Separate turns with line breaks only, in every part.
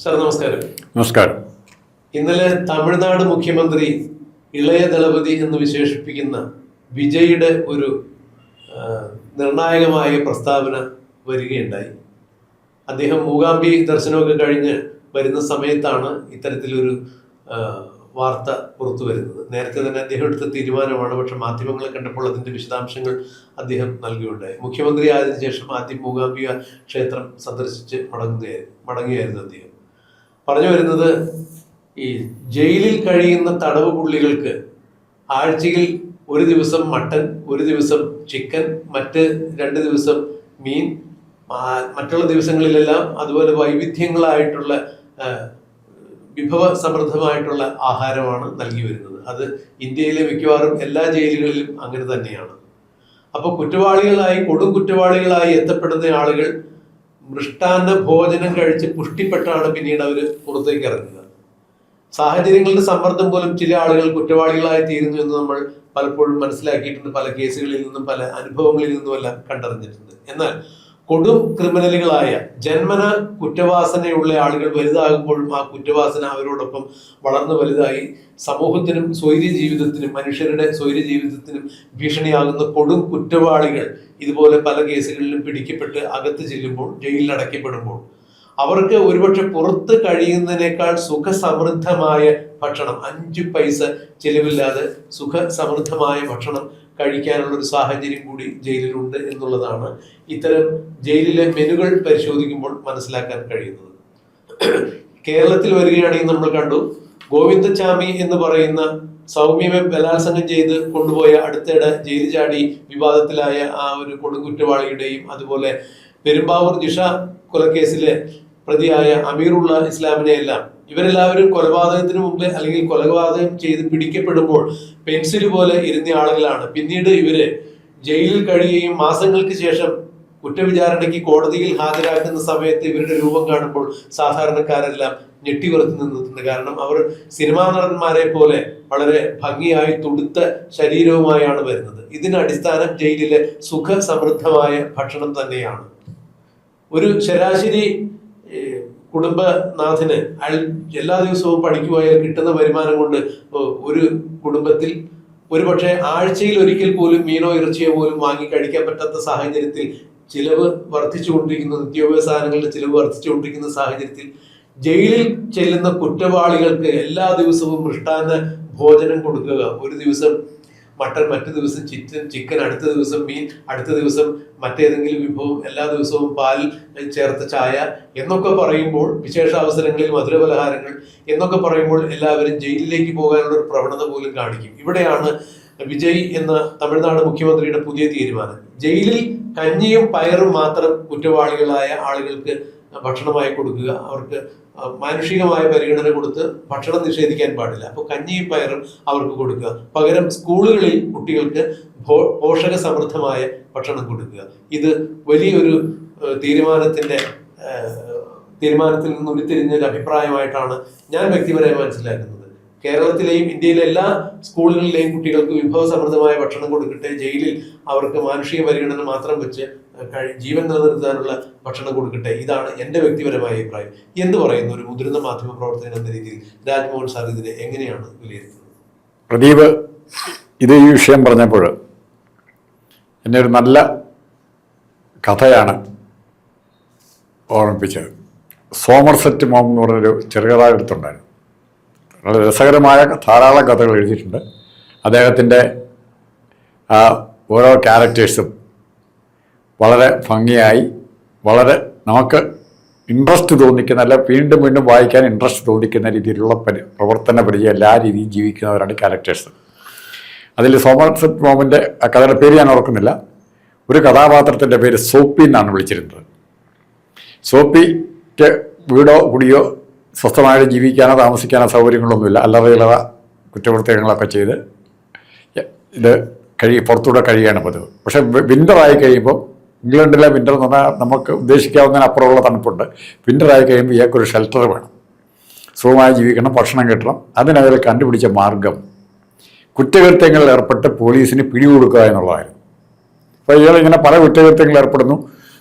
Sir നമസ്കാരം.
നമസ്കാരം.
ഇന്നലെ തമിഴ്നാട് മുഖ്യമന്ത്രി ഇളയ ദളപതി എന്ന് വിശേഷിപ്പിക്കുന്ന വിജയുടെ ഒരു നിർണായകമായ പ്രസ്താവന വരികയുണ്ടായി. അദ്ദേഹം മൂകാംബി ദർശനമൊക്കെ കഴിഞ്ഞ് വരുന്ന സമയത്താണ് ഇത്തരത്തിലൊരു വാർത്ത പുറത്തു വരുന്നത്. നേരത്തെ തന്നെ അദ്ദേഹം എടുത്ത തീരുമാനമാണ്. പക്ഷെ മാധ്യമങ്ങളെ കണ്ടപ്പോൾ അതിന്റെ വിശദാംശങ്ങൾ അദ്ദേഹം നൽകുകയുണ്ടായി. മുഖ്യമന്ത്രി ആയതിനു ശേഷം ആദ്യം മൂകാംബിക ക്ഷേത്രം സന്ദർശിച്ച് മടങ്ങിയായിരുന്നു അദ്ദേഹം. പറഞ്ഞു വരുന്നത്, ഈ ജയിലിൽ കഴിയുന്ന തടവ് പുള്ളികൾക്ക് ആഴ്ചയിൽ ഒരു ദിവസം മട്ടൻ, ഒരു ദിവസം ചിക്കൻ, മറ്റ് 2 ദിവസം മീൻ, മറ്റുള്ള ദിവസങ്ങളിലെല്ലാം അതുപോലെ വൈവിധ്യങ്ങളായിട്ടുള്ള വിഭവ സമൃദ്ധമായിട്ടുള്ള ആഹാരമാണ് നൽകി വരുന്നത്. അത് ഇന്ത്യയിലെ മിക്കവാറും എല്ലാ ജയിലുകളിലും അങ്ങനെ തന്നെയാണ്. അപ്പോൾ കൊടും കുറ്റവാളികളായി എത്തപ്പെടുന്ന ആളുകൾ മൃഷ്ടാന്ന ഭോജനം കഴിച്ച് പുഷ്ടിപ്പെട്ടാണ് പിന്നീട് അവർ പുറത്തേക്ക് ഇറങ്ങുക. സാഹചര്യങ്ങളുടെ സമ്മർദ്ദം പോലും ചില ആളുകൾ കുറ്റവാളികളായി തീരുന്നു എന്ന് നമ്മൾ പലപ്പോഴും മനസ്സിലാക്കിയിട്ടുണ്ട്. പല കേസുകളിൽ നിന്നും പല അനുഭവങ്ങളിൽ നിന്നുമെല്ലാം കണ്ടറിഞ്ഞിട്ടുണ്ട്. എന്നാൽ കൊടും ക്രിമിനലുകളായ ജന്മന കുറ്റവാസനയുള്ള ആളുകൾ വലുതാകുമ്പോഴും ആ കുറ്റവാസന അവരോടൊപ്പം വളർന്നു വലുതായി സമൂഹത്തിനും സ്വൈര്യ ജീവിതത്തിനും മനുഷ്യരുടെ സ്വൈര്യ ജീവിതത്തിനും ഭീഷണിയാകുന്ന കൊടും കുറ്റവാളികൾ ഇതുപോലെ പല കേസുകളിലും പിടിക്കപ്പെട്ട് അകത്ത് ചെല്ലുമ്പോൾ, ജയിലിൽ അടയ്ക്കപ്പെടുമ്പോൾ അവർക്ക് ഒരുപക്ഷെ പുറത്ത് കഴിയുന്നതിനേക്കാൾ സുഖസമൃദ്ധമായ ഭക്ഷണം, 5 പൈസ ചെലവില്ലാതെ സുഖസമൃദ്ധമായ ഭക്ഷണം കഴിക്കാനുള്ള ഒരു സാഹചര്യം കൂടി ജയിലിലുണ്ട് എന്നുള്ളതാണ് ഇത്തരം ജയിലിലെ മെനുകൾ പരിശോധിക്കുമ്പോൾ മനസ്സിലാക്കാൻ കഴിയുന്നത്. കേരളത്തിൽ വരികയാണെങ്കിൽ നമ്മൾ കണ്ടു, ഗോവിന്ദച്ചാമി എന്ന് പറയുന്ന സൗമ്യയെ ബലാത്സംഗം ചെയ്ത് കൊണ്ടുപോയ അടുത്തിടെ ജയിൽ ചാടി വിവാദത്തിലായ ആ ഒരു കൊടുങ്കുറ്റവാളിയുടെയും അതുപോലെ പെരുമ്പാവൂർ ജിഷ കൊലക്കേസിലെ പ്രതിയായ അമീറുള്ള ഇസ്ലാമിനെ എല്ലാം, ഇവരെല്ലാവരും കൊലപാതകത്തിന് മുമ്പ് അല്ലെങ്കിൽ കൊലപാതകം ചെയ്ത് പിടിക്കപ്പെടുമ്പോൾ പെൻസിൽ പോലെ ഇരുന്ന ആളുകളാണ്. പിന്നീട് ഇവര് ജയിലിൽ കഴിയുകയും മാസങ്ങൾക്ക് ശേഷം കുറ്റവിചാരണയ്ക്ക് കോടതിയിൽ ഹാജരാക്കുന്ന സമയത്ത് ഇവരുടെ രൂപം കാണുമ്പോൾ സാധാരണക്കാരെല്ലാം ഞെട്ടിവറുത്ത് നിന്നിട്ടുണ്ട്. കാരണം അവർ സിനിമാ നടന്മാരെ പോലെ വളരെ ഭംഗിയായി തുടുത്ത ശരീരവുമായാണ് വരുന്നത്. ഇതിന് അടിസ്ഥാനം ജയിലിലെ സുഖസമൃദ്ധമായ ഭക്ഷണം തന്നെയാണ്. ഒരു ശരാശരി കുടുംബനാഥന് എല്ലാ ദിവസവും പണിക്ക് പോയാൽ കിട്ടുന്ന വരുമാനം കൊണ്ട് ഒരു കുടുംബത്തിൽ ഒരുപക്ഷെ ആഴ്ചയിൽ ഒരിക്കൽ പോലും മീനോ ഇറച്ചിയോ പോലും വാങ്ങി കഴിക്കാൻ പറ്റാത്ത സാഹചര്യത്തിൽ ചിലവ് വർദ്ധിച്ചുകൊണ്ടിരിക്കുന്ന നിത്യോപയോഗ സാധനങ്ങളുടെ ചിലവ് വർദ്ധിച്ചുകൊണ്ടിരിക്കുന്ന സാഹചര്യത്തിൽ ജയിലിൽ ചെല്ലുന്ന കുറ്റവാളികൾക്ക് എല്ലാ ദിവസവും മൃഷ്ടാന്ന ഭോജനം കൊടുക്കുക. ഒരു ദിവസം മട്ടൻ, മറ്റു ദിവസം ചിക്കൻ, അടുത്ത ദിവസം മീൻ, അടുത്ത ദിവസം മറ്റേതെങ്കിലും വിഭവം, എല്ലാ ദിവസവും പാൽ ചേർത്ത ചായ എന്നൊക്കെ പറയുമ്പോൾ, വിശേഷ അവസരങ്ങളിൽ മധുരപലഹാരങ്ങൾ എന്നൊക്കെ പറയുമ്പോൾ എല്ലാവരും ജയിലിലേക്ക് പോകാനുള്ള ഒരു പ്രവണത പോലും കാണിക്കും. ഇവിടെയാണ് വിജയ് എന്ന തമിഴ്നാട് മുഖ്യമന്ത്രിയുടെ പുതിയ തീരുമാനം. ജയിലിൽ കഞ്ഞിയും പയറും മാത്രം കുറ്റവാളികളായ ആളുകൾക്ക് ഭക്ഷണമായി കൊടുക്കുക. അവർക്ക് മാനുഷികമായ പരിഗണന കൊടുത്ത് ഭക്ഷണം നിഷേധിക്കാൻ പാടില്ല. അപ്പോൾ കഞ്ഞിയും പയറും അവർക്ക് കൊടുക്കുക. പകരം സ്കൂളുകളിൽ കുട്ടികൾക്ക് പോഷക സമൃദ്ധമായ ഭക്ഷണം കൊടുക്കുക. ഇത് വലിയൊരു തീരുമാനത്തിൽ നിന്ന് ഉരുത്തിരിഞ്ഞൊരു അഭിപ്രായമായിട്ടാണ് ഞാൻ വ്യക്തിപരമായി മനസ്സിലാക്കുന്നത്. കേരളത്തിലെയും ഇന്ത്യയിലെ എല്ലാ സ്കൂളുകളിലെയും കുട്ടികൾക്ക് വിഭവസമൃദ്ധമായ ഭക്ഷണം കൊടുക്കട്ടെ. ജയിലിൽ അവർക്ക് മാനുഷിക പരിഗണന മാത്രം വെച്ച് ജീവൻ നിലനിർത്താനുള്ള ഭക്ഷണം കൊടുക്കട്ടെ. ഇതാണ് എൻ്റെ വ്യക്തിപരമായ അഭിപ്രായം. എന്ത് പറയുന്നു ഒരു മുതിർന്ന മാധ്യമ പ്രവർത്തകൻ എന്ന രീതിയിൽ രാജ്മോഹൻ സാർ ഇതിനെ എങ്ങനെയാണ് വിലയിരുത്തുന്നത്?
പ്രദീപ്, ഇത് ഈ വിഷയം പറഞ്ഞപ്പോൾ എന്നെ ഒരു നല്ല കഥയാണ് ഓർമ്മിപ്പിച്ചത്. സോമർസെറ്റ് മോം എന്ന് പറഞ്ഞൊരു ചെറുകഥ എടുത്തുണ്ടായിരുന്നു. വളരെ രസകരമായ ധാരാളം കഥകൾ എഴുതിയിട്ടുണ്ട്. അദ്ദേഹത്തിൻ്റെ ഓരോ ക്യാരക്ടേഴ്സും വളരെ ഭംഗിയായി, വളരെ നമുക്ക് ഇൻട്രസ്റ്റ് തോന്നിക്കുന്ന, അല്ല വീണ്ടും വീണ്ടും വായിക്കാൻ ഇൻട്രസ്റ്റ് തോന്നിക്കുന്ന രീതിയിലുള്ള പ്രവർത്തന പരിചയം എല്ലാ രീതിയും ജീവിക്കുന്നവരാണ് ക്യാരക്ടേഴ്സ്. അതിൽ സോമർസെറ്റ് മോമിൻ്റെ ആ കഥയുടെ പേര് ഞാൻ ഓർക്കുന്നില്ല. ഒരു കഥാപാത്രത്തിൻ്റെ പേര് സോപ്പി എന്നാണ് വിളിച്ചിരുന്നത്. സോപ്പിക്ക് വീടോ കുടിയോ സ്വസ്ഥമായിട്ട് ജീവിക്കാനോ താമസിക്കാനോ സൗകര്യങ്ങളൊന്നുമില്ല. അല്ലറ കുറ്റകൃത്യങ്ങളൊക്കെ ചെയ്ത് ഇത് പുറത്തൂടെ കഴിയാണ് പതിവ്. പക്ഷെ വിൻ്ററായി കഴിയുമ്പോൾ, ഇംഗ്ലണ്ടിലെ വിൻ്റർ എന്ന് പറഞ്ഞാൽ നമുക്ക് ഉദ്ദേശിക്കാവുന്നതിനപ്പുറമുള്ള തണുപ്പുണ്ട്. വിൻ്ററായി കഴിയുമ്പോൾ ഇയാൾക്കൊരു ഷെൽട്ടർ വേണം, സുഖമായി ജീവിക്കണം, ഭക്ഷണം കിട്ടണം. അതിനവർ കണ്ടുപിടിച്ച മാർഗം കുറ്റകൃത്യങ്ങളിൽ ഏർപ്പെട്ട് പോലീസിന് പിടികൊടുക്കുക എന്നുള്ളതായിരുന്നു. അപ്പോൾ ഇയാളിങ്ങനെ പല കുറ്റകൃത്യങ്ങളിൽ ഏർപ്പെടുന്നു.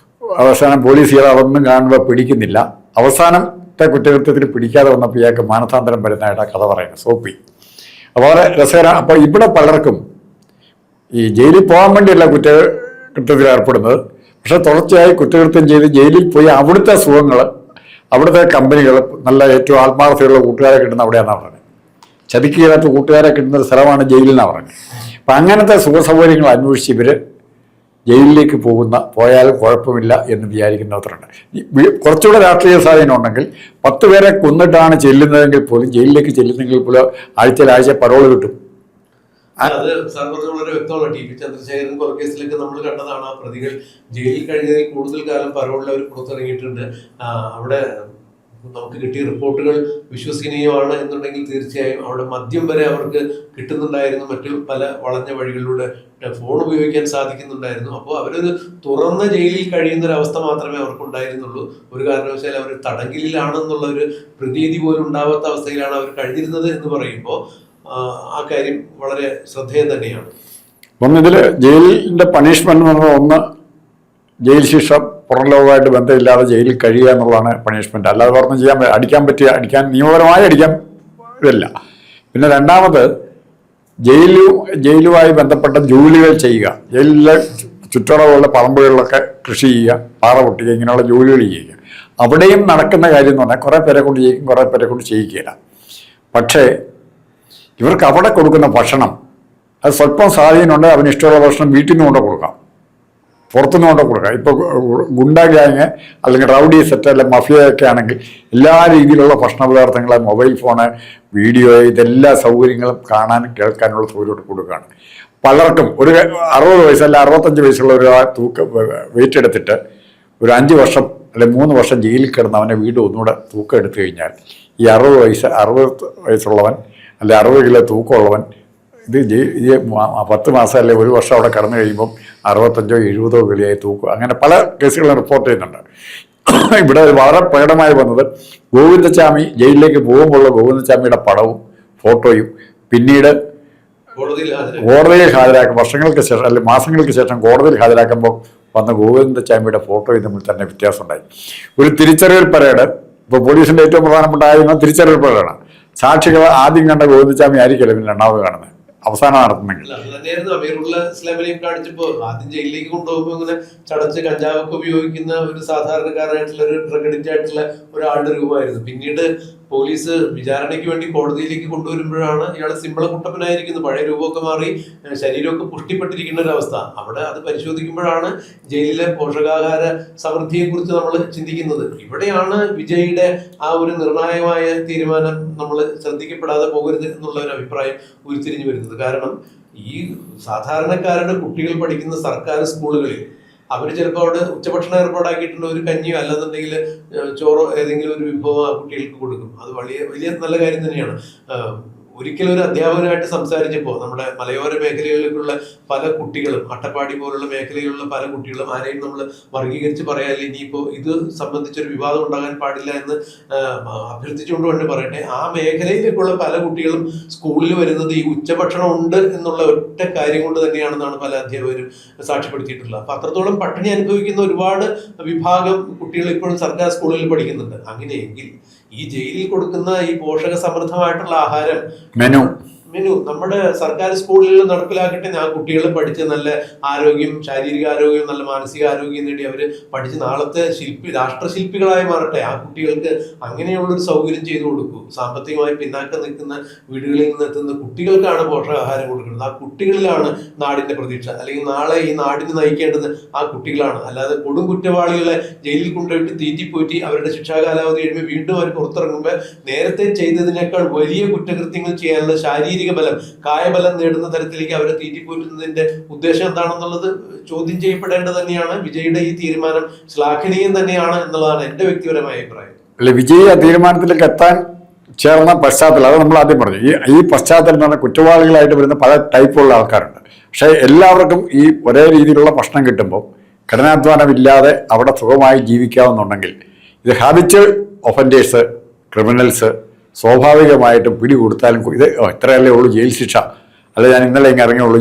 അവസാനം പോലീസ് ഇയാൾ അതൊന്നും കാണുമ്പോൾ പിടിക്കുന്നില്ല. അവസാനം രണ്ടാമത്തെ കുറ്റകൃത്യത്തിൽ പിടിക്കാതെ വന്നപ്പോൾ ഇയാൾക്ക് മാനസാന്തരം വരുന്നതായിട്ട് കഥ പറയുന്നത് സോപ്പി. അപ്പോൾ വളരെ രസകരം. അപ്പോൾ ഇവിടെ പലർക്കും ഈ ജയിലിൽ പോകാൻ വേണ്ടിയല്ല കുറ്റകൃത്യത്തിൽ ഏർപ്പെടുന്നത്, പക്ഷെ തുടർച്ചയായി കുറ്റകൃത്യം ചെയ്ത് ജയിലിൽ പോയി അവിടുത്തെ സുഖങ്ങൾ, അവിടുത്തെ കമ്പനികൾ, നല്ല ഏറ്റവും ആത്മാർത്ഥതയുള്ള കൂട്ടുകാരെ കിട്ടുന്ന അവിടെയാണെന്നാണ് പറഞ്ഞത്. ചതിക്ക് ചെയ്യാത്ത കൂട്ടുകാരെ കിട്ടുന്ന ഒരു സ്ഥലമാണ് ജയിലിലെന്നാണ് പറഞ്ഞത്. അപ്പം അങ്ങനത്തെ സുഖസൗകര്യങ്ങൾ അന്വേഷിച്ച് ഇവർ ജയിലിലേക്ക് പോയാലും കുഴപ്പമില്ല എന്ന് വിചാരിക്കുന്നവരുണ്ട്. കുറച്ചുകൂടെ രാഷ്ട്രീയ സ്വാധീനം ഉണ്ടെങ്കിൽ 10 പേരെ കൊന്നിട്ടാണ് ചെല്ലുന്നതെങ്കിൽ പോലും, ജയിലിലേക്ക് ചെല്ലുന്നെങ്കിൽ പോലും ആഴ്ച പരോള് കിട്ടും.
അത് സാർ പറഞ്ഞ വളരെ വ്യക്തമാണ്. ടി പി ചന്ദ്രശേഖരൻ കൊലക്കേസിലൊക്കെ നമ്മൾ കണ്ടതാണ്. ആ പ്രതികൾ ജയിലിൽ കഴിഞ്ഞതിൽ കൂടുതൽ കാലം പരോളിൽ അവർ പുറത്തിറങ്ങിയിട്ടുണ്ട്. അവിടെ നമുക്ക് കിട്ടിയ റിപ്പോർട്ടുകൾ വിശ്വസനീയമാണ് എന്നുണ്ടെങ്കിൽ തീർച്ചയായും അവിടെ മദ്യം വരെ അവർക്ക് കിട്ടുന്നുണ്ടായിരുന്നു. മറ്റു പല വളഞ്ഞ വഴികളിലൂടെ ഫോൺ ഉപയോഗിക്കാൻ സാധിക്കുന്നുണ്ടായിരുന്നു. അപ്പോൾ അവരൊരു തുറന്ന ജയിലിൽ കഴിയുന്ന ഒരു അവസ്ഥ മാത്രമേ അവർക്കുണ്ടായിരുന്നുള്ളൂ. ഒരു കാരണവശാലും അവർ തടങ്കലിലാണെന്നുള്ള ഒരു പ്രതീതി പോലും ഉണ്ടാവാത്ത അവസ്ഥയിലാണ് അവർ കഴിഞ്ഞിരുന്നത് എന്ന് പറയുമ്പോൾ ആ കാര്യം വളരെ ശ്രദ്ധേയം തന്നെയാണ്.
ഇതിൽ ജയിലിൻ്റെ പണിഷ്മെന്റ് എന്ന് പറഞ്ഞാൽ ഒന്ന്, ജയിൽ ശിക്ഷ പുറം ലോകമായിട്ട് ബന്ധമില്ലാതെ ജയിലിൽ കഴിയുക എന്നുള്ളതാണ് പണിഷ്മെന്റ്. അല്ലാതെ പറഞ്ഞ് അടിക്കാൻ നിയമപരമായി അടിക്കാൻ ഇതല്ല. പിന്നെ രണ്ടാമത് ജയിലുമായി ബന്ധപ്പെട്ട ജോലികൾ ചെയ്യുക, ജയിലിലെ ചുറ്റളവുള്ള പറമ്പുകളിലൊക്കെ കൃഷി ചെയ്യുക, പാറ പൊട്ടിക്കുക, ഇങ്ങനെയുള്ള ജോലികൾ ചെയ്യുക. അവിടെയും നടക്കുന്ന കാര്യം എന്ന് പറഞ്ഞാൽ കുറേ പേരെ കൊണ്ട് ചെയ്യിക്കും, കുറേ പേരെ കൊണ്ട് ചെയ്യിക്കില്ല. പക്ഷേ ഇവർക്ക് അവിടെ കൊടുക്കുന്ന ഭക്ഷണം അത് സ്വല്പം സ്വാധീനമുണ്ട്. അവന് ഇഷ്ടമുള്ള ഭക്ഷണം വീട്ടിൽ നിന്ന് കൊണ്ട് കൊടുക്കാം, പുറത്തുനിന്ന് കൊണ്ട് കൊടുക്കാം. ഇപ്പോൾ ഗുണ്ട ഗ്യാങ് അല്ലെങ്കിൽ റൗഡി സെറ്റ് അല്ലെങ്കിൽ മഫിയൊക്കെ ആണെങ്കിൽ എല്ലാ രീതിയിലുള്ള ഭക്ഷണ പദാർത്ഥങ്ങൾ, മൊബൈൽ ഫോണ്, വീഡിയോ, ഇതെല്ലാ സൗകര്യങ്ങളും കാണാനും കേൾക്കാനുള്ള സൗകര്യം കൊടുക്കുകയാണ്. പലർക്കും ഒരു 60 വയസ്സ് അല്ല 65 വയസ്സുള്ള ഒരു വെയിറ്റ് എടുത്തിട്ട് ഒരു 5 വർഷം അല്ലെങ്കിൽ 3 വർഷം ജയിലിൽ കിടന്ന് അവനെ വീണ്ടും ഒന്നുകൂടെ തൂക്കം എടുത്തു കഴിഞ്ഞാൽ ഈ 60 വയസ്സുള്ളവൻ അല്ലെ 60 കിലോ തൂക്കമുള്ളവൻ ഇത് 10 മാസം അല്ലെ 1 വർഷം അവിടെ കടന്നു കഴിയുമ്പം 65 70 കിലോയായി തൂക്കും. അങ്ങനെ പല കേസുകളും റിപ്പോർട്ട് ചെയ്യുന്നുണ്ട്. ഇവിടെ വളരെ പ്രകടമായി വന്നത് ഗോവിന്ദച്ചാമി ജയിലിലേക്ക് പോകുമ്പോഴുള്ള ഗോവിന്ദച്ചാമിയുടെ പടവും ഫോട്ടോയും പിന്നീട് കോടതിയിൽ ഹാജരാക്കും വർഷങ്ങൾക്ക് ശേഷം അല്ലെങ്കിൽ മാസങ്ങൾക്ക് ശേഷം കോടതിയിൽ ഹാജരാക്കുമ്പോൾ വന്ന ഗോവിന്ദച്ചാമിയുടെ ഫോട്ടോയും തമ്മിൽ തന്നെ വ്യത്യാസമുണ്ടായി. ഒരു തിരിച്ചറിയൽ പരേഡ്, ഇപ്പോൾ പോലീസിൻ്റെ ഏറ്റവും പ്രധാനപ്പെട്ട ആയിരുന്ന തിരിച്ചറിയൽ പരേഡാണ്. സാക്ഷികൾ ആദ്യം കണ്ട ഗോവിന്ദച്ചാമി ആയിരിക്കില്ല പിന്നെ രണ്ടാമത് കാണുന്നത്, അവസാനം നടത്തുന്നെങ്കിൽ.
അമീറുള്ള ഇസ്ലാമിനെയും കാണിച്ചപ്പോ ആദ്യം ജയിലിലേക്ക് കൊണ്ടുപോകുമ്പോൾ ഇങ്ങനെ ചടച്ച് കഞ്ചാവൊക്കെ ഉപയോഗിക്കുന്ന ഒരു സാധാരണക്കാരായിട്ടുള്ള ഒരു ഡ്രഗ് അഡിക്റ്റ് ആയിട്ടുള്ള ഒരാളുടെ രൂപമായിരുന്നു. പിന്നീട് പോലീസ് വിചാരണയ്ക്ക് വേണ്ടി കോടതിയിലേക്ക് കൊണ്ടുവരുമ്പോഴാണ് ഇയാൾ സിമ്പിള കുട്ടപ്പനായിരിക്കുന്നത്. പഴയ രൂപമൊക്കെ മാറി ശരീരമൊക്കെ പുഷ്ടിപ്പെട്ടിരിക്കുന്ന ഒരു അവസ്ഥ. അവിടെ അത് പരിശോധിക്കുമ്പോഴാണ് ജയിലിലെ പോഷകാഹാര സമൃദ്ധിയെ കുറിച്ച് നമ്മൾ ചിന്തിക്കുന്നത്. ഇവിടെയാണ് വിജയുടെ ആ ഒരു നിർണായകമായ തീരുമാനം നമ്മൾ ശ്രദ്ധിക്കപ്പെടാതെ പോകരുത് എന്നുള്ള ഒരു അഭിപ്രായം ഉരുത്തിരിഞ്ഞു വരുന്നത്. കാരണം ഈ സാധാരണക്കാരുടെ കുട്ടികൾ പഠിക്കുന്ന സർക്കാർ സ്കൂളുകളിൽ അവർ ചിലപ്പോൾ അവിടെ ഉച്ചഭക്ഷണം ഏർപ്പാടാക്കിയിട്ടുള്ള ഒരു കഞ്ഞിയോ അല്ലെന്നുണ്ടെങ്കിൽ ചോറോ ഏതെങ്കിലും ഒരു വിഭവം ആ കുട്ടികൾക്ക് കൊടുക്കും. അത് വലിയ നല്ല കാര്യം തന്നെയാണ്. ഒരിക്കലും ഒരു അധ്യാപകനായിട്ട് സംസാരിച്ചപ്പോൾ നമ്മുടെ മലയോര മേഖലകളിലേക്കുള്ള പല കുട്ടികളും, അട്ടപ്പാടി പോലുള്ള മേഖലയിലുള്ള പല കുട്ടികളും ആരെയും നമ്മൾ വർഗീകരിച്ച് പറയാതെ ഇനിയിപ്പോൾ ഇത് സംബന്ധിച്ചൊരു വിവാദം ഉണ്ടാകാൻ പാടില്ല എന്ന് അഭ്യർത്ഥിച്ചുകൊണ്ട് തന്നെ പറയട്ടെ, ആ മേഖലയിലേക്കുള്ള പല കുട്ടികളും സ്കൂളിൽ വരുന്നത് ഈ ഉച്ചഭക്ഷണം ഉണ്ട് എന്നുള്ള ഒറ്റ കാര്യം കൊണ്ട് തന്നെയാണെന്നാണ് പല അധ്യാപകരും സാക്ഷ്യപ്പെടുത്തിയിട്ടുള്ളത്. അപ്പൊ അത്രത്തോളം പട്ടിണി അനുഭവിക്കുന്ന ഒരുപാട് വിഭാഗം കുട്ടികൾ ഇപ്പോഴും സർക്കാർ സ്കൂളുകളിൽ പഠിക്കുന്നുണ്ട്. അങ്ങനെയെങ്കിൽ ഈ ജയിലിൽ കൊടുക്കുന്ന ഈ പോഷക സമൃദ്ധമായിട്ടുള്ള ആഹാരം മെനു നമ്മുടെ സർക്കാർ സ്കൂളുകളിൽ നടപ്പിലാക്കട്ടെ. ആ കുട്ടികൾ പഠിച്ച് നല്ല ആരോഗ്യം, ശാരീരിക ആരോഗ്യം, നല്ല മാനസിക ആരോഗ്യം നേടി അവർ പഠിച്ച് നാളത്തെ രാഷ്ട്രശില്പികളായി മാറട്ടെ. ആ കുട്ടികൾക്ക് അങ്ങനെയുള്ളൊരു സൗകര്യം ചെയ്തു കൊടുക്കൂ. സാമ്പത്തികമായി പിന്നാക്കം നിൽക്കുന്ന വീടുകളിൽ നിന്ന് എത്തുന്ന കുട്ടികൾക്കാണ് പോഷകാഹാരം കൊടുക്കുന്നത്. ആ കുട്ടികളിലാണ് നാടിന്റെ പ്രതീക്ഷ. അല്ലെങ്കിൽ നാളെ ഈ നാടിന് നയിക്കേണ്ടത് ആ കുട്ടികളാണ്. അല്ലാതെ കൊടും കുറ്റവാളികളെ ജയിലിൽ കൊണ്ടുപോയിട്ട് തീറ്റിപ്പോറ്റി അവരുടെ ശിക്ഷാകാലാവധി കഴിയുമ്പോൾ വീണ്ടും അവർ പുറത്തിറങ്ങുമ്പോൾ നേരത്തെ ചെയ്തതിനേക്കാൾ വലിയ കുറ്റകൃത്യങ്ങൾ ചെയ്യാനുള്ള ശാരീരിക ബലം, കായബലം നേടുന്ന തരത്തിലേക്ക് അവരെ തീറ്റിപ്പോറ്റുന്നതിന്റെ ഉദ്ദേശം എന്താണെന്നുള്ളത് ചോദ്യം ചെയ്യപ്പെടേണ്ടത് തന്നെയാണ്. വിജയുടെ ഈ തീരുമാനം ശ്ലാഘനീയം തന്നെയാണ് എന്നുള്ളതാണ് എന്റെ വ്യക്തിപരമായ അഭിപ്രായം.
അല്ലെ, വിജയ് ആ തീരുമാനത്തിലേക്ക് എത്താൻ ചേർന്ന പശ്ചാത്തലം അത് നമ്മൾ ആദ്യം പറഞ്ഞു. ഈ പശ്ചാത്തലം എന്ന് പറഞ്ഞാൽ കുറ്റവാളികളായിട്ട് വരുന്ന പല ടൈപ്പുള്ള ആൾക്കാരുണ്ട്. പക്ഷേ എല്ലാവർക്കും ഈ ഒരേ രീതിയിലുള്ള ഭക്ഷണം കിട്ടുമ്പോൾ കഠിനാധ്വാനമില്ലാതെ അവിടെ സുഖമായി ജീവിക്കാവുന്നുണ്ടെങ്കിൽ ഇത് ഹാബിച്വൽ ഒഫൻഡേഴ്സ്, ക്രിമിനൽസ് സ്വാഭാവികമായിട്ടും പിടി കൊടുത്താലും ഇത് ഇത്രയല്ലേ ഉള്ളൂ ജയിൽ ശിക്ഷ, അല്ല ഞാൻ ഇന്നലെ ഇങ്ങനെ ഇറങ്ങിയുള്ളൂ,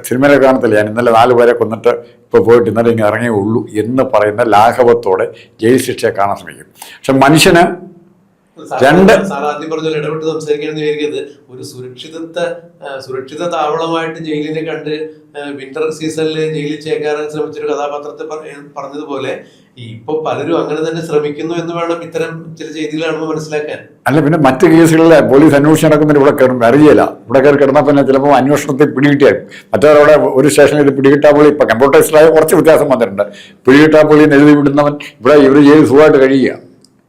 സിനിമയിലെ കാണത്തില്ല ഞാൻ ഇന്നലെ 4 പേരെ കൊന്നിട്ട് ഇപ്പോൾ പോയിട്ട് ഇന്നലെ ഇങ്ങനെ ഇറങ്ങിയേ ഉള്ളൂ എന്ന് പറയുന്ന ലാഘവത്തോടെ ജയിൽ ശിക്ഷയെ കാണാൻ ശ്രമിക്കും. പക്ഷെ മനുഷ്യന്
സാർ ആദ്യം പറഞ്ഞ ഇടപെട്ട് സംസാരിക്കുകയാണെന്ന് വിചാരിക്കുന്നത് ഒരു സുരക്ഷിത താവളമായിട്ട് ജയിലിനെ കണ്ട് വിന്റർ സീസണിൽ ജയിലിൽ ചേക്കാറാൻ ശ്രമിച്ചൊരു കഥാപാത്രത്തെ പറഞ്ഞതുപോലെ ഇപ്പൊ പലരും അങ്ങനെ തന്നെ ശ്രമിക്കുന്നു എന്ന് വേണം ഇത്തരം ചില ചെയ്തികൾ കാണുമ്പോൾ മനസ്സിലാക്കാൻ.
അല്ല, പിന്നെ മറ്റു കേസുകളിൽ പോലീസ് അന്വേഷണം നടക്കുന്നതിന് ഇവിടെ കയറും അറിയില്ല. ഇവിടെ കയറി കിടന്നാൽ പിന്നെ ചിലപ്പോൾ അന്വേഷണത്തിൽ പിടികിട്ടിയാൽ മറ്റവരവിടെ ഒരു സ്റ്റേഷനിൽ ഇത് പിടികിട്ടാപ്പുള്ളി ഇപ്പം കമ്പ്യൂട്ടറൈസ്ഡായ കുറച്ച് വ്യത്യാസം വന്നിട്ടുണ്ട്. പിടികിട്ടാപ്പുള്ളി എഴുതി വിടുന്നവൻ ഇവിടെ ഇവർ ചെയ്ത് സുഖമായിട്ട് കഴിയുക,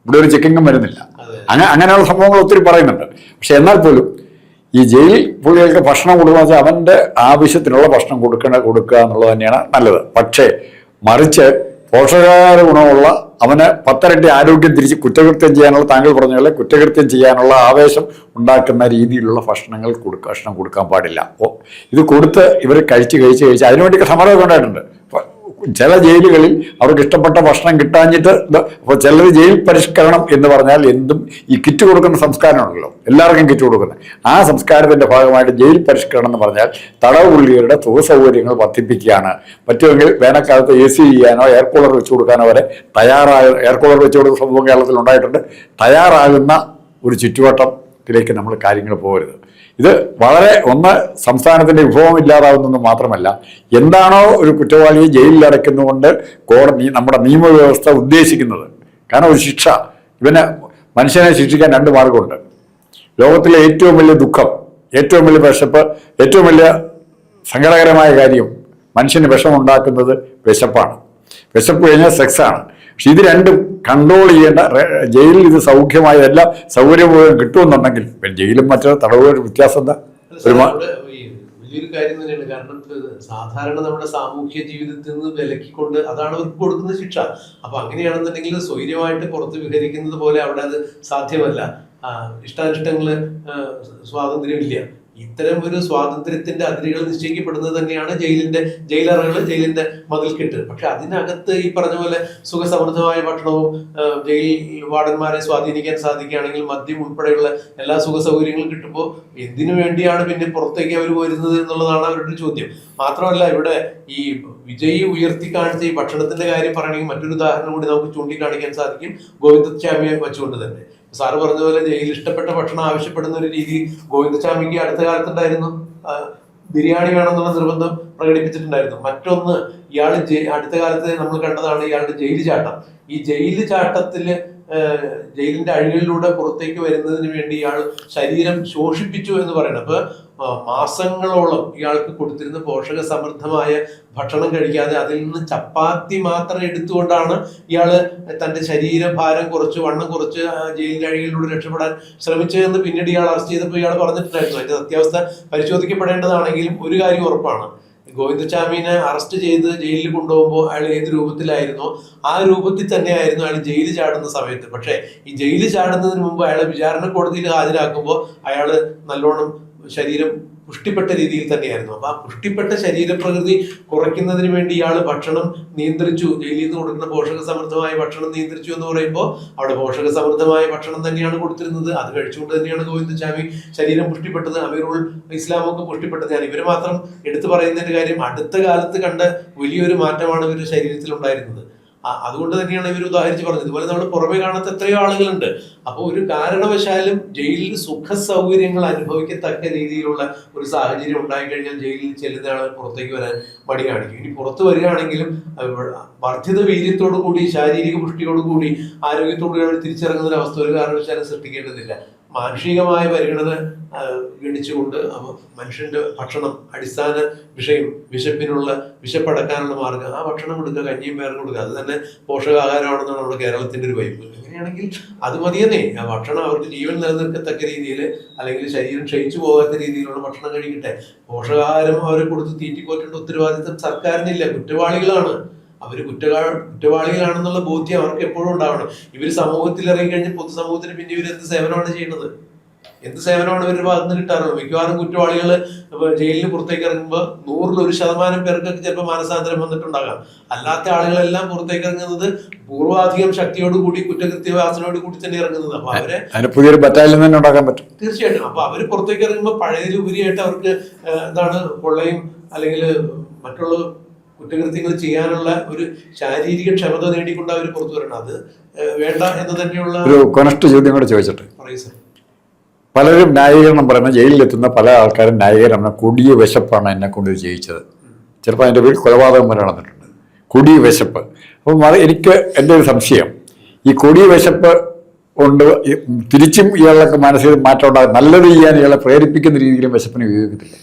ഇവിടെ ഒരു ചെക്കിങ്ങും വരുന്നില്ല. അങ്ങനെയുള്ള സംഭവങ്ങൾ ഒത്തിരി പറയുന്നുണ്ട്. പക്ഷെ എന്നാൽ പോലും ഈ ജയിൽ പുള്ളികൾക്ക് ഭക്ഷണം കൊടുക്കുക വെച്ചാൽ അവൻ്റെ ആവശ്യത്തിനുള്ള ഭക്ഷണം കൊടുക്കുക എന്നുള്ളത് തന്നെയാണ് നല്ലത്. പക്ഷേ മറിച്ച് പോഷകാഹാര ഗുണമുള്ള അവന് 10 ഇരട്ടി ആരോഗ്യം തിരിച്ച് കുറ്റകൃത്യം ചെയ്യാനുള്ള, താങ്കൾ പറഞ്ഞ പോലെ കുറ്റകൃത്യം ചെയ്യാനുള്ള ആവേശം ഉണ്ടാക്കുന്ന രീതിയിലുള്ള ഭക്ഷണം കൊടുക്കാൻ പാടില്ല. ഇത് കൊടുത്ത് ഇവർ കഴിച്ച് അതിനുവേണ്ടി സമരമൊക്കെ ഉണ്ടായിട്ടുണ്ട്. ചില ജയിലുകളിൽ അവർക്ക് ഇഷ്ടപ്പെട്ട ഭക്ഷണം കിട്ടാഞ്ഞിട്ട് അപ്പോൾ ചിലർ ജയിൽ പരിഷ്കരണം എന്ന് പറഞ്ഞാൽ എന്തും ഈ കിറ്റ് കൊടുക്കുന്ന സംസ്കാരമാണല്ലോ, എല്ലാവർക്കും കിറ്റ് കൊടുക്കുന്നത്. ആ സംസ്കാരത്തിൻ്റെ ഭാഗമായിട്ട് ജയിൽ പരിഷ്കരണം എന്ന് പറഞ്ഞാൽ തടവ് പുള്ളികളുടെ സുഖ സൗകര്യങ്ങൾ വർദ്ധിപ്പിക്കുകയാണ്. പറ്റുമെങ്കിൽ വേനൽക്കാലത്ത് AC ചെയ്യാനോ എയർ കൂളർ വെച്ച് കൊടുക്കാനോ വരെ എയർ കൂളർ വെച്ച് കൊടുക്കുന്ന സംഭവം കേരളത്തിൽ ഉണ്ടായിട്ടുണ്ട്. തയ്യാറാകുന്ന ഒരു ചുറ്റുവട്ടത്തിലേക്ക് നമ്മൾ കാര്യങ്ങൾ പോകരുത്. ഇത് വളരെ സംസ്ഥാനത്തിൻ്റെ വിഭവം ഇല്ലാതാവുന്നത് മാത്രമല്ല, എന്താണോ ഒരു കുറ്റവാളിയെ ജയിലിൽ അടയ്ക്കുന്നതുകൊണ്ട് കോടതി നമ്മുടെ നിയമവ്യവസ്ഥ ഉദ്ദേശിക്കുന്നത്. കാരണം ഒരു ശിക്ഷ, മനുഷ്യനെ ശിക്ഷിക്കാൻ 2 മാർഗമുണ്ട്. ലോകത്തിലെ ഏറ്റവും വലിയ ദുഃഖം, ഏറ്റവും വലിയ വിശപ്പ്, ഏറ്റവും വലിയ സങ്കടകരമായ കാര്യം മനുഷ്യന് വിഷമുണ്ടാക്കുന്നത് വിശപ്പാണ്. വിശപ്പ് കഴിഞ്ഞാൽ സെക്സാണ്. പക്ഷെ ഇത് രണ്ടും കൺട്രോൾ ചെയ്യേണ്ട, ജയിലിൽ ഇത് സൗഖ്യമായ എല്ലാ സൗകര്യവും കിട്ടുമെന്നുണ്ടെങ്കിൽ ജയിലും മറ്റൊരു തടവുകൾ വ്യത്യാസം എന്താ?
വലിയൊരു കാര്യം തന്നെയാണ്. കാരണം സാധാരണ നമ്മുടെ സാമൂഹ്യ ജീവിതത്തിൽ നിന്ന് വിലക്കിക്കൊണ്ട് അതാണ് അവർക്ക് കൊടുക്കുന്ന ശിക്ഷ. അപ്പൊ അങ്ങനെയാണെന്നുണ്ടെങ്കിൽ സ്വൈര്യമായിട്ട് പുറത്ത് വിഹരിക്കുന്നത് പോലെ അവിടെ അത് സാധ്യമല്ല. ഇഷ്ടാനിഷ്ടങ്ങള് സ്വാതന്ത്ര്യമില്ല. ഇത്തരം ഒരു സ്വാതന്ത്ര്യത്തിന്റെ അതിരുകൾ നിശ്ചയിക്കപ്പെടുന്നത് തന്നെയാണ് ജയിലറകൾ, ജയിലിന്റെ മതിൽക്കെട്ട്. പക്ഷെ അതിനകത്ത് ഈ പറഞ്ഞ പോലെ സുഖസമൃദ്ധമായ ഭക്ഷണവും ജയിൽ വാർഡന്മാരെ സ്വാധീനിക്കാൻ സാധിക്കുകയാണെങ്കിൽ മദ്യം ഉൾപ്പെടെയുള്ള എല്ലാ സുഖ സൗകര്യങ്ങളും കിട്ടുമ്പോൾ എന്തിനു വേണ്ടിയാണ് പിന്നെ പുറത്തേക്ക് അവർ വരുന്നത് എന്നുള്ളതാണ് അവരുടെ ചോദ്യം. മാത്രമല്ല ഇവിടെ ഈ വിജയ് ഉയർത്തി കാണിച്ച ഈ ഭക്ഷണത്തിന്റെ കാര്യം പറയണമെങ്കിൽ മറ്റൊരു ഉദാഹരണം കൂടി നമുക്ക് ചൂണ്ടിക്കാണിക്കാൻ സാധിക്കും, ഗോവിന്ദസ്വാമിയെ വെച്ചുകൊണ്ട് തന്നെ. സാറ് പറഞ്ഞ പോലെ ജയിലിൽ ഇഷ്ടപ്പെട്ട ഭക്ഷണം ആവശ്യപ്പെടുന്ന ഒരു രീതി ഗോവിന്ദസ്വാമിക്ക് അടുത്ത കാലത്തുണ്ടായിരുന്നു. ബിരിയാണി വേണമെന്നുള്ള നിർബന്ധം പ്രകടിപ്പിച്ചിട്ടുണ്ടായിരുന്നു. മറ്റൊന്ന്, ഇയാൾ അടുത്ത കാലത്ത് നമ്മൾ കണ്ടതാണ് ഇയാളുടെ ജയിൽ ചാട്ടം. ഈ ജയിൽ ചാട്ടത്തില് ജയിലിന്റെ അഴികളിലൂടെ പുറത്തേക്ക് വരുന്നതിന് വേണ്ടി ഇയാൾ ശരീരം ശോഷിപ്പിച്ചു എന്ന് പറയുന്നത്. അപ്പൊ മാസങ്ങളോളം ഇയാൾക്ക് കൊടുത്തിരുന്ന പോഷക സമൃദ്ധമായ ഭക്ഷണം കഴിക്കാതെ അതിൽ നിന്ന് ചപ്പാത്തി മാത്രം എടുത്തുകൊണ്ടാണ് ഇയാള് തന്റെ ശരീരഭാരം കുറച്ച്, വണ്ണം കുറച്ച് ജയിലിന്റെ അഴികളിലൂടെ രക്ഷപ്പെടാൻ ശ്രമിച്ചതെന്ന് പിന്നീട് ഇയാൾ അറസ്റ്റ് ചെയ്തപ്പോൾ ഇയാൾ പറഞ്ഞിട്ടുണ്ടായിരുന്നു. അതിന്റെ സത്യാവസ്ഥ പരിശോധിക്കപ്പെടേണ്ടതാണെങ്കിലും ഒരു കാര്യം ഉറപ്പാണ്, ഗോവിന്ദസ്വാമിനെ അറസ്റ്റ് ചെയ്ത് ജയിലിൽ കൊണ്ടുപോകുമ്പോൾ അയാൾ ഏത് രൂപത്തിലായിരുന്നോ ആ രൂപത്തിൽ തന്നെയായിരുന്നു അയാൾ ജയിലിൽ ചാടുന്ന സമയത്ത്. പക്ഷേ ഈ ജയിലിൽ ചാടുന്നതിന് മുമ്പ് അയാളെ വിചാരണ കോടതിയിൽ ഹാജരാക്കുമ്പോൾ അയാള് നല്ലോണം ശരീരം പുഷ്ടിപ്പെട്ട രീതിയിൽ തന്നെയായിരുന്നു. അപ്പൊ ആ പുഷ്ടിപ്പെട്ട ശരീരപ്രകൃതി കുറയ്ക്കുന്നതിന് വേണ്ടി ഇയാൾ ഭക്ഷണം നിയന്ത്രിച്ചു, ജയിലിൽ നിന്ന് കൊടുക്കുന്ന പോഷക സമൃദ്ധമായ ഭക്ഷണം നിയന്ത്രിച്ചു എന്ന് പറയുമ്പോൾ അവിടെ പോഷക സമൃദ്ധമായ ഭക്ഷണം തന്നെയാണ് കൊടുത്തിരുന്നത്. അത് കഴിച്ചുകൊണ്ട് തന്നെയാണ് ഗോവിന്ദസ്വാമി ശരീരം പുഷ്ടിപ്പെട്ടത്, അമീറുൽ ഇസ്ലാമൊക്കെ പുഷ്ടിപ്പെട്ടത്. ഞാൻ ഇവര് മാത്രം എടുത്തു പറയുന്നതിന്റെ കാര്യം അടുത്ത കാലത്ത് കണ്ട വലിയൊരു മാറ്റമാണ് ഇവരുടെ ശരീരത്തിൽ ഉണ്ടായിരുന്നത്. അതുകൊണ്ട് തന്നെയാണ് ഇവർ ഉദാഹരിച്ച് പറഞ്ഞത്. ഇതുപോലെ നമ്മൾ പുറമെ കാണാത്ത എത്രയോ ആളുകളുണ്ട്. അപ്പോൾ ഒരു കാരണവശാലും ജയിലിൽ സുഖ സൗകര്യങ്ങൾ അനുഭവിക്കത്തക്ക രീതിയിലുള്ള ഒരു സാഹചര്യം ഉണ്ടായിക്കഴിഞ്ഞാൽ ജയിലിൽ ചെല്ലുന്ന ആളുകൾ പുറത്തേക്ക് വരാൻ മടി കാണിക്കും. ഇനി പുറത്ത് വരികയാണെങ്കിലും വർദ്ധിത വീര്യത്തോടു കൂടി, ശാരീരിക പുഷ്ടിയോടു കൂടി, ആരോഗ്യത്തോടു കൂടി തിരിച്ചിറങ്ങുന്ന ഒരു അവസ്ഥ ഒരു കാരണവശാലും സൃഷ്ടിക്കേണ്ടതില്ല. മാനുഷികമായ പരിഗണന ഗണിച്ചുകൊണ്ട് മനുഷ്യന്റെ ഭക്ഷണം, അടിസ്ഥാന വിഷയം, വിശപ്പടക്കാനുള്ള മാർഗം, ആ ഭക്ഷണം കൊടുക്കുക, കഞ്ഞിയും പേരും കൊടുക്കുക. അത് തന്നെ പോഷകാഹാരമാണെന്നാണ് നമ്മുടെ കേരളത്തിന്റെ ഒരു വൈബ്. അങ്ങനെയാണെങ്കിൽ അത് മതിയെന്നേ. ആ ഭക്ഷണം അവർക്ക് ജീവൻ നിലനിൽക്കത്തക്ക രീതിയിൽ, അല്ലെങ്കിൽ ശരീരം ക്ഷയിച്ചു പോകാത്ത രീതിയിലുള്ള ഭക്ഷണം കഴിക്കട്ടെ. പോഷകാഹാരം അവരെ കൊടുത്ത് തീറ്റിപ്പോറ്റേണ്ട ഉത്തരവാദിത്തം സർക്കാരിനില്ല. കുറ്റവാളികളാണ് അവര്, കുറ്റവാളികളാണെന്നുള്ള ബോധ്യം അവർക്ക് എപ്പോഴും ഉണ്ടാവണം. ഇവര് സമൂഹത്തിൽ ഇറങ്ങിക്കഴിഞ്ഞ് പൊതുസമൂഹത്തിന് പിന്നെ ഇവർ എന്ത് സേവനമാണ് ചെയ്യുന്നത്? എന്ത് സേവനമാണ് ഇവരുടെ ഭാഗത്ത് നിന്ന് കിട്ടാറുള്ളത്? മിക്കവാറും കുറ്റവാളികൾ ജയിലിന് പുറത്തേക്ക് ഇറങ്ങുമ്പോൾ 100% പേർക്കൊക്കെ ചിലപ്പോൾ മാനസാന്തരം വന്നിട്ടുണ്ടാകാം. അല്ലാത്ത ആളുകളെല്ലാം പുറത്തേക്ക് ഇറങ്ങുന്നത് പൂർവാധികം ശക്തിയോടുകൂടി, കുറ്റകൃത്യവാസനയോട് കൂടി തന്നെ ഇറങ്ങുന്നത്. അപ്പൊ അവരെ
പുതിയൊരു ബറ്റാലിയൻ തന്നെ ഉണ്ടാക്കാൻ പറ്റും
തീർച്ചയായിട്ടും. അപ്പൊ അവര് പുറത്തേക്ക് ഇറങ്ങുമ്പോൾ പഴയതിലുപരിയായിട്ട് അവർക്ക് എന്താണ് കൊള്ളയും അല്ലെങ്കിൽ മറ്റുള്ള കുറ്റകൃത്യങ്ങൾ ചെയ്യാനുള്ള ഒരു ശാരീരിക ക്ഷമത നേടിക്കൊണ്ട് അവർ പുറത്തു വരണം. അത് വേണ്ട എന്ന് തന്നെയുള്ള
ഒരു കൊനസ്റ്റ് ചോദ്യം കൂടെ ചോദിച്ചിട്ട്,
പറയൂ സർ.
പലരും ന്യായീകരണം പറയുന്നത് ജയിലിലെത്തുന്ന പല ആൾക്കാരും ന്യായീകരണം കൊടിയ വിശപ്പാണ് എന്നെ കൊണ്ട് ഇത് ചെയ്യിച്ചത്. ചിലപ്പോൾ അതിൻ്റെ പേരിൽ കൊലപാതകം വരെ നടന്നിട്ടുണ്ട്. കൊടിയ വിശപ്പ്. അപ്പം എനിക്ക് എൻ്റെ ഒരു സംശയം, ഈ കൊടിയ വിശപ്പ് കൊണ്ട് തിരിച്ചും ഇയാളൊക്കെ മാനസിക മാറ്റം ഉണ്ടാകും, നല്ലത് ചെയ്യാൻ ഇയാളെ പ്രേരിപ്പിക്കുന്ന രീതിയിലും വിശപ്പിനെ ഉപയോഗിക്കത്തില്ല.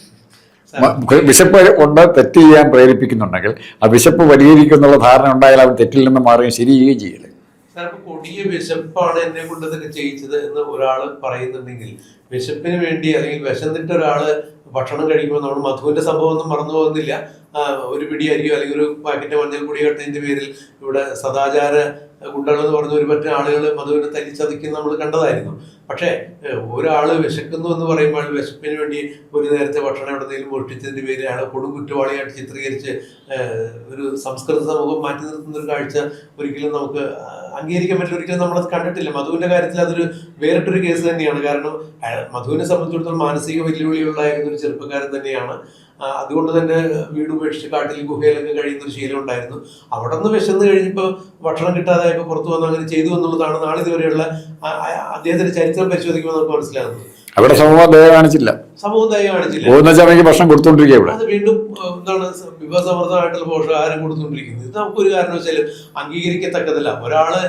വിശപ്പ് കൊണ്ട് തെറ്റ് ചെയ്യാൻ പ്രേരിപ്പിക്കുന്നുണ്ടെങ്കിൽ ആ വിശപ്പ് പരിഹരിക്കുന്നുള്ള ധാരണ ഉണ്ടായാൽ അവൻ തെറ്റിൽ നിന്ന് മാറുകയും ശരി ചെയ്യുകയും ചെയ്യില്ല.
സാർ, കൊടിയ വിശപ്പാണ് എന്നെ കൊണ്ട് ഇതൊക്കെ ചെയ്യിച്ചത് എന്ന് ഒരാൾ പറയുന്നുണ്ടെങ്കിൽ, വിശപ്പിന് വേണ്ടി അല്ലെങ്കിൽ വിശന്നിട്ട് ഒരാള് ഭക്ഷണം കഴിക്കുമ്പോൾ നമ്മൾ മധുവിന്റെ സംഭവം ഒന്നും മറന്നു പോകുന്നില്ല. ഒരു പിടി അരിയോ അല്ലെങ്കിൽ ഒരു പാക്കറ്റ് മഞ്ഞൾ പൊടി കെട്ടതിന്റെ പേരിൽ ഇവിടെ സദാചാര ഗുണ്ടകൾ എന്ന് പറഞ്ഞ ഒരു പറ്റ ആളുകൾ മധുവിനെ തല്ലിച്ചതയ്ക്കുന്ന നമ്മൾ കണ്ടതായിരുന്നു. പക്ഷേ ഒരാള് വിശക്കുന്നു എന്ന് പറയുമ്പോൾ വിശപ്പിന് വേണ്ടി ഒരു നേരത്തെ ഭക്ഷണം എവിടെയെങ്കിലും മോഷ്ടിച്ചതിന്റെ പേരിൽ അയാളെ കൊടും കുറ്റവാളിയായിട്ട് ചിത്രീകരിച്ച് ഒരു സംസ്കൃത സമൂഹം മാറ്റി നിർത്തുന്ന ഒരു കാഴ്ച ഒരിക്കലും നമുക്ക് അംഗീകരിക്കാൻ പറ്റില്ല. ഒരിക്കലും നമ്മളത് കണ്ടിട്ടില്ല. മധുവിന്റെ കാര്യത്തിൽ അതൊരു വേറിട്ടൊരു കേസ് തന്നെയാണ്. കാരണം മധുവിനെ സംബന്ധിച്ചിടത്തോളം മാനസിക വെല്ലുവിളികളുണ്ടായിരുന്ന ഒരു ചെറുപ്പക്കാരൻ തന്നെയാണ്. അതുകൊണ്ട് തന്നെ വീട് ഉപേക്ഷിച്ച് കാട്ടിൽ ഗുഹയിലൊക്കെ കഴിയുന്ന ഒരു ശീലം ഉണ്ടായിരുന്നു. അവിടെ നിന്ന് വിശന്ന് കഴിഞ്ഞപ്പോൾ ഭക്ഷണം കിട്ടാതായപ്പോൾ പുറത്തു വന്ന് അങ്ങനെ ചെയ്തു എന്നുള്ളതാണ് നാളിതുവരെയുള്ള അദ്ദേഹത്തിന്റെ ചരിത്രം പരിശോധിക്കുമ്പോൾ നമുക്ക് മനസ്സിലാകുന്നത്.
അവിടെ സമൂഹം ദയ കാണിച്ചില്ല,
സമൂഹം ദയ കാണിച്ചില്ല.
ഭക്ഷണം കൊടുത്തോണ്ടിരിക്കുക.
അത് വീണ്ടും എന്താണ് വിഭവസമൃദ്ധമായിട്ടുള്ള പോഷകാഹാരം കൊടുത്തുകൊണ്ടിരിക്കുന്നത്. ഇത് നമുക്കൊരു കാരണവശാലും അംഗീകരിക്കത്തക്കതല്ല. ഒരാള്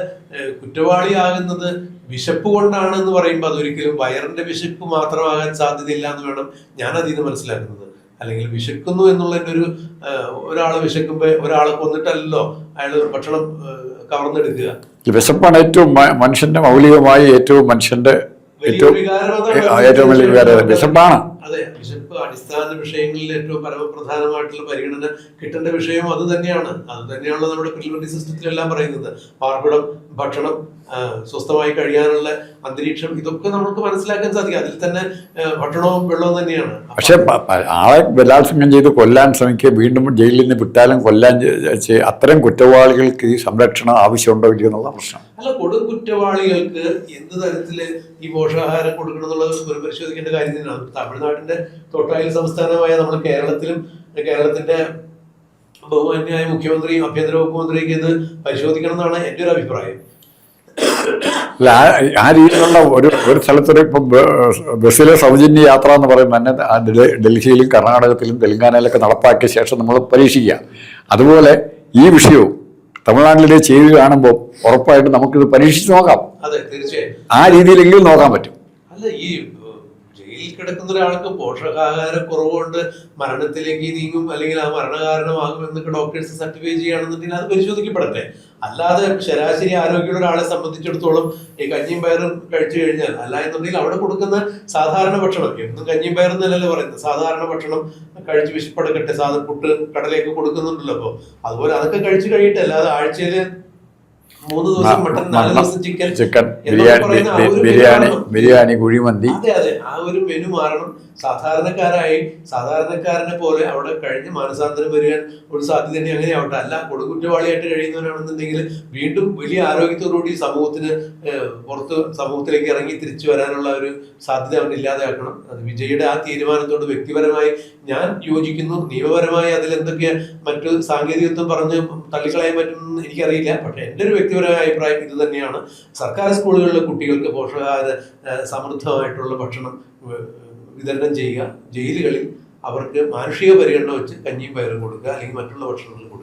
കുറ്റവാളിയാകുന്നത് വിശപ്പ് കൊണ്ടാണ് എന്ന് പറയുമ്പോൾ അതൊരിക്കലും വയറിന്റെ വിശപ്പ് മാത്രമാകാൻ സാധ്യതയില്ല എന്ന് വേണം ഞാൻ അതിൽ നിന്ന് മനസ്സിലാക്കുന്നത്. അല്ലെങ്കിൽ വിശക്കുന്നു എന്നുള്ളതിൻ്റെ ഒരാള് വിശക്കുമ്പോ ഒരാളെ കൊന്നിട്ടല്ലോ അയാൾ ഭക്ഷണം കവർന്നെടുക്കുക.
വിശപ്പാണ് ഏറ്റവും മനുഷ്യന്റെ മൗലികമായി ഏറ്റവും മനുഷ്യന്റെ ഏറ്റവും വലിയ വികാരം വിശപ്പാണ്.
അതെ, വിശപ്പ് അടിസ്ഥാന വിഷയങ്ങളിൽ ഏറ്റവും പരമപ്രധാനമായിട്ടുള്ള പരിഗണന കിട്ടേണ്ട വിഷയം അത് തന്നെയാണ്. അത് തന്നെയാണല്ലോ നമ്മുടെ പ്രിലിമിനറി സിസ്റ്റത്തിലെല്ലാം പറയുന്നത്. പാർപ്പിടം, ഭക്ഷണം, സ്വസ്ഥമായി കഴിയാനുള്ള അന്തരീക്ഷം, ഇതൊക്കെ നമുക്ക് മനസ്സിലാക്കാൻ സാധിക്കും. അതിൽ തന്നെ ഭക്ഷണവും വെള്ളവും തന്നെയാണ്.
പക്ഷെ ആളെ ബലാത്സംഗം ചെയ്ത് കൊല്ലാൻ ശ്രമിക്കുക, വീണ്ടും ജയിലിൽ നിന്ന് വിട്ടാലും കൊല്ലാൻ അത്തരം കുറ്റവാളികൾക്ക് ഈ സംരക്ഷണം ആവശ്യമുണ്ടോ ഇല്ലയോ എന്നുള്ള പ്രശ്നം.
അല്ല, കൊടും കുറ്റവാളികൾക്ക് എന്ത് തരത്തില് ഈ പോഷകാഹാരം കൊടുക്കണം എന്നുള്ളത് പരിശോധിക്കേണ്ട കാര്യം തന്നെയാണ്. തമിഴ്നാടിന്റെ തൊട്ടയൽ സംസ്ഥാനമായ നമ്മുടെ കേരളത്തിന്റെ ബഹുമാന്യായ മുഖ്യമന്ത്രിയും ആഭ്യന്തര വകുപ്പ് മന്ത്രിയൊക്കെ ഇത് പരിശോധിക്കണം എന്നാണ് എൻ്റെ ഒരു അഭിപ്രായം.
അല്ല, ആ രീതിയിലുള്ള ഒരു സ്ഥലത്തൊരു ഇപ്പം ബസ്സിലെ സൗജന്യ യാത്ര എന്ന് പറയുമ്പോൾ തന്നെ ഡൽഹിയിലും കർണാടകത്തിലും തെലങ്കാനയിലൊക്കെ നടപ്പാക്കിയ ശേഷം നമ്മൾ പരീക്ഷിക്കുക. അതുപോലെ ഈ വിഷയവും തമിഴ്നാട്ടിലെ ചെയ്ത് കാണുമ്പോൾ ഉറപ്പായിട്ടും നമുക്കിത് പരീക്ഷിച്ച് നോക്കാം.
അതെ, തീർച്ചയായും
ആ രീതിയിലെങ്കിലും നോക്കാൻ പറ്റും.
അല്ല, ഈ ജയിലിൽ കിടക്കുന്ന ഒരാൾക്ക് പോഷകാഹാര കുറവുകൊണ്ട് മരണത്തിലേക്ക് നീങ്ങും അല്ലെങ്കിൽ ആ മരണകാരണമാകും എന്നൊക്കെ ഡോക്ടേഴ്സ് സർട്ടിഫൈ ചെയ്യുകയാണെന്നുണ്ടെങ്കിൽ അത് പരിശോധിക്കപ്പെടട്ടെ. അല്ലാതെ ശരാശരി ആരോഗ്യമുള്ള ഒരാളെ സംബന്ധിച്ചിടത്തോളം ഈ കഞ്ഞിയും പയറും കഴിച്ചു കഴിഞ്ഞാൽ, അല്ല എന്നുണ്ടെങ്കിൽ അവിടെ കൊടുക്കുന്ന സാധാരണ ഭക്ഷണം, എന്നും കഞ്ഞിയും പയറും എന്നല്ലല്ലോ പറയുന്നത്, സാധാരണ ഭക്ഷണം കഴിച്ച് വിശപ്പെടുക്കട്ടെ, സാധാരണ പുട്ട് കടലയൊക്കെ കൊടുക്കുന്നുണ്ടല്ലോ. അപ്പോൾ അതുപോലെ അതൊക്കെ കഴിച്ചു കഴിയട്ടെ. അല്ലാതെ ആഴ്ചയിൽ 3 ദിവസം മട്ടൻ, 4 ദിവസം ചിക്കൻ,
ബിരിയാണി, കുഴിമന്തി,
അതെ, ആ ഒരു മെനു മാറണം. സാധാരണക്കാരനെ പോലെ അവിടെ കഴിഞ്ഞ് മാനസാന്തരം വരിക ഒരു സാധ്യത തന്നെ അങ്ങനെ ആവട്ടെ. അല്ല, കൊടുകുറ്റവാളിയായിട്ട് കഴിയുന്നവരാണെന്നുണ്ടെങ്കിൽ വീണ്ടും വലിയ ആരോഗ്യത്തോടുകൂടി സമൂഹത്തിലേക്ക് ഇറങ്ങി തിരിച്ചു വരാനുള്ള ഒരു സാധ്യത അവൻ ഇല്ലാതെയാക്കണം. അത് വിജയുടെ ആ തീരുമാനത്തോട് വ്യക്തിപരമായി ഞാൻ യോജിക്കുന്നു. നിയമപരമായി അതിലെന്തൊക്കെ മറ്റു സാങ്കേതികത്വം പറഞ്ഞ് തള്ളിക്കളയാൻ പറ്റുമെന്ന് എനിക്കറിയില്ല. പക്ഷെ എൻ്റെ ഒരു വ്യക്തിപരമായ അഭിപ്രായം ഇത് തന്നെയാണ്. സർക്കാർ സ്കൂളുകളിലെ കുട്ടികൾക്ക് പോഷകാഹാര സമൃദ്ധമായിട്ടുള്ള ഭക്ഷണം വിതരണം ചെയ്യുക. ജയിലുകളിൽ അവർക്ക് മാനുഷിക പരിഗണന വെച്ച് കഞ്ഞിയും പയറും കൊടുക്കുക, അല്ലെങ്കിൽ മറ്റുള്ള ഭക്ഷണങ്ങൾ കൊടുക്കുക.